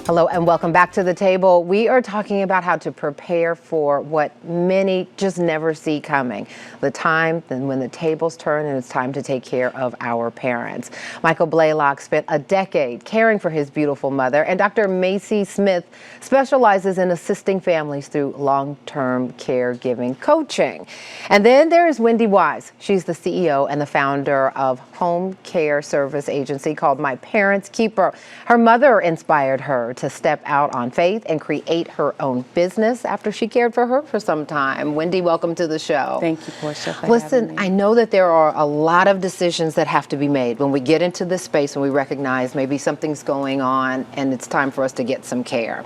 Hello and welcome back to the table. We are talking about how to prepare for what many just never see coming. The time when the tables turn and it's time to take care of our parents. Michael Blaylock spent a decade caring for his beautiful mother, and Dr. Macy Smith specializes in assisting families through long-term caregiving coaching. And then there is Wendy Wise. She's the CEO and the founder of home care service agency called My Parents Keeper. Her mother inspired her to step out on faith and create her own business after she cared for her for some time. Wendy, welcome to the show. Thank you, Portia, for Listen, having me. I know that there are a lot of decisions that have to be made when we get into this space and we recognize maybe something's going on and it's time for us to get some care.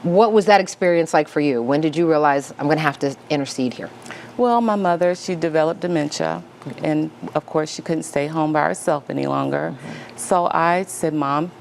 What was that experience like for you? When did you realize I'm going to have to intercede here? Well, my mother, she developed dementia, and of course she couldn't stay home by herself any longer. So I said, Mom,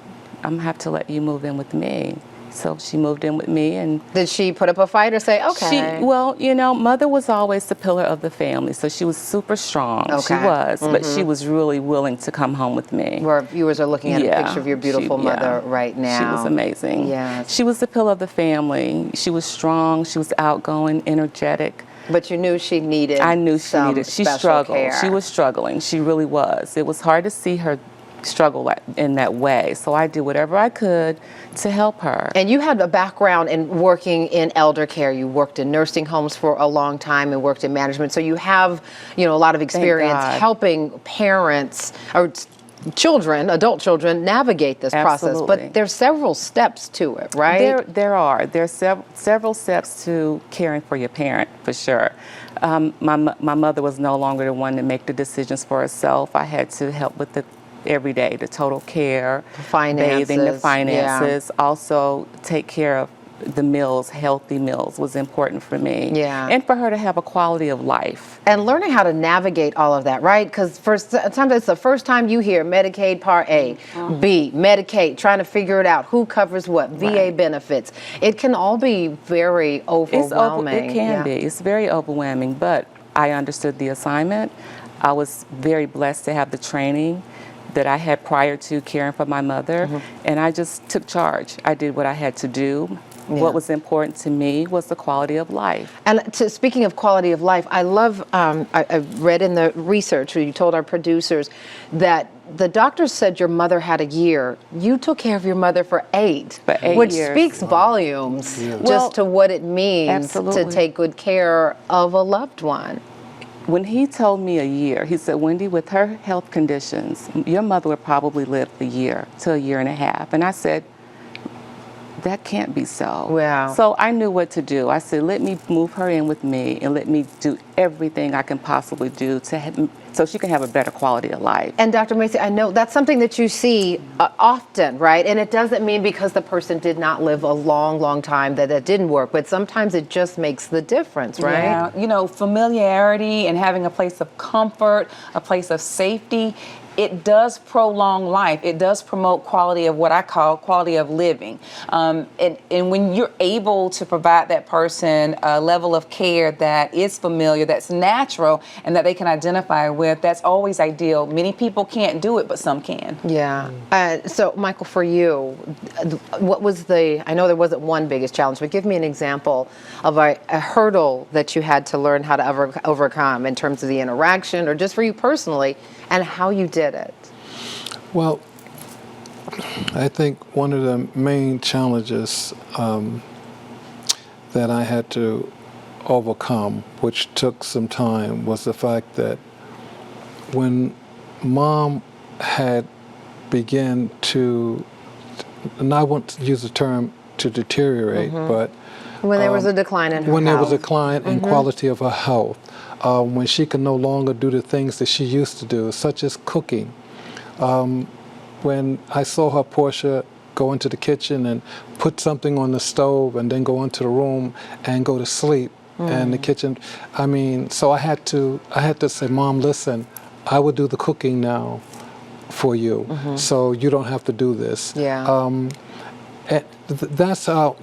I'm gonna have to let you move in with me. So she moved in with me, and Did she put up a fight or say, okay? well, you know, Mother was always the pillar of the family, so she was super strong. She Okay. was, but she was really willing to come home with me. Where viewers are looking at a Yeah, picture of your beautiful mother right now. She was amazing. Yes. She was the pillar of the family. She was strong, she was outgoing, energetic. But you knew she needed I knew she some needed. She special struggled. care. She was struggling. She really was. It was hard to see her struggle in that way. So I did whatever I could to help her. And you had a background in working in elder care. You worked in nursing homes for a long time and worked in management. So you have, a lot of experience God. helping parents or children, adult children, navigate this process. Absolutely. But there's several steps to it, right? There are. There's several steps to caring for your parent, for sure. My mother was no longer the one to make the decisions for herself. I had to help with the every day, the total care, Finances, bathing, the finances, also take care of the meals. Healthy meals was important for me. Yeah. And for her to have a quality of life. And learning how to navigate all of that, right? Because sometimes it's the first time you hear Medicaid Part A, B, Medicaid, trying to figure it out, who covers what, VA benefits. It can all be very overwhelming. It can be. It's very overwhelming, but I understood the assignment. I was very blessed to have the training that I had prior to caring for my mother, and I just took charge. I did what I had to do. Yeah. What was important to me was the quality of life. And speaking of quality of life, I love, I read in the research, you told our producers that the doctors said your mother had a year. You took care of your mother for 8. For 8 which years. speaks volumes Well, just to what it means absolutely. to take good care of a loved one. When he told me a year, he said, Wendy, with her health conditions, your mother would probably live a year to a year and a half. And I said, that can't be so. Wow. So I knew what to do. I said, let me move her in with me and let me do everything I can possibly do so she can have a better quality of life. And Dr. Macy, I know that's something that you see often, right? And it doesn't mean because the person did not live a long, long time that it didn't work, but sometimes it just makes the difference, right? Yeah, familiarity and having a place of comfort, a place of safety, it does prolong life. It does promote quality of what I call quality of living. And when you're able to provide that person a level of care that is familiar, that's natural, and that they can identify with, that's always ideal. Many people can't do it, but some can. Yeah. So, Michael, for you, what was I know there wasn't one biggest challenge, but give me an example of a hurdle that you had to learn how to overcome in terms of the interaction or just for you personally and how you did it. Well, I think one of the main challenges that I had to overcome, which took some time, was the fact that when Mom had begun to, and I won't use the term to deteriorate, but When there was a decline in her when there was a health. decline in quality of her health, when she could no longer do the things that she used to do, such as cooking. When I saw her, Portia, go into the kitchen and put something on the stove and then go into the room and go to sleep in the kitchen. I mean, so I had to say, Mom, listen, I will do the cooking now for you, so you don't have to do this. Yeah. That's how,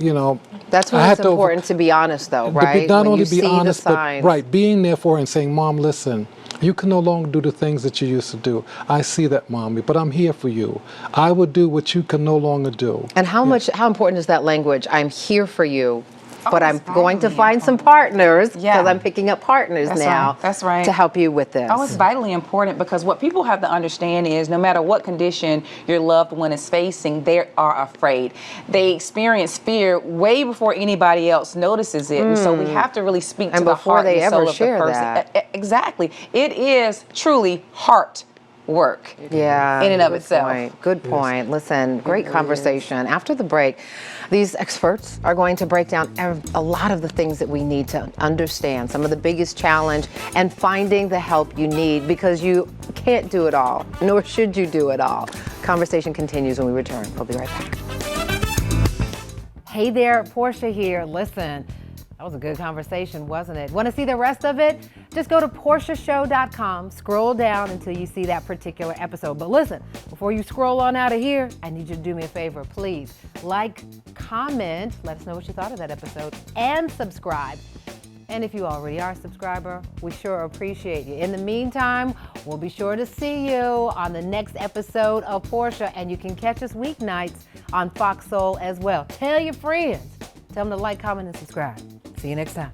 That's I when had it's to important to be honest, though, to right? be, not when only you be see honest, the but signs. right, being there for her and saying, Mom, listen, you can no longer do the things that you used to do. I see that, Mommy, but I'm here for you. I will do what you can no longer do. And how important is that language? I'm here for you, but I'm it's going to vitally find some important. partners because Yeah. I'm picking up partners That's now. right. That's right. To help you with this. Oh, it's vitally important because what people have to understand is no matter what condition your loved one is facing, they are afraid. They experience fear way before anybody else notices it. And so we have to really speak And to the before heart they and the soul ever of the share person. that. Exactly. It is truly heart work. Yeah. in and of good itself. Point. Good point. Listen, great conversation. After the break, these experts are going to break down a lot of the things that we need to understand, some of the biggest challenge, and finding the help you need because you can't do it all, nor should you do it all. Conversation continues when we return. We'll be right back. Hey there, Portia here. Listen, that was a good conversation, wasn't it? Want to see the rest of it? Just go to PortiaShow.com, scroll down until you see that particular episode. But listen, before you scroll on out of here, I need you to do me a favor, please. Like, comment, let us know what you thought of that episode, and subscribe. And if you already are a subscriber, we sure appreciate you. In the meantime, we'll be sure to see you on the next episode of Portia, and you can catch us weeknights on Fox Soul as well. Tell your friends. Tell them to like, comment, and subscribe. See you next time.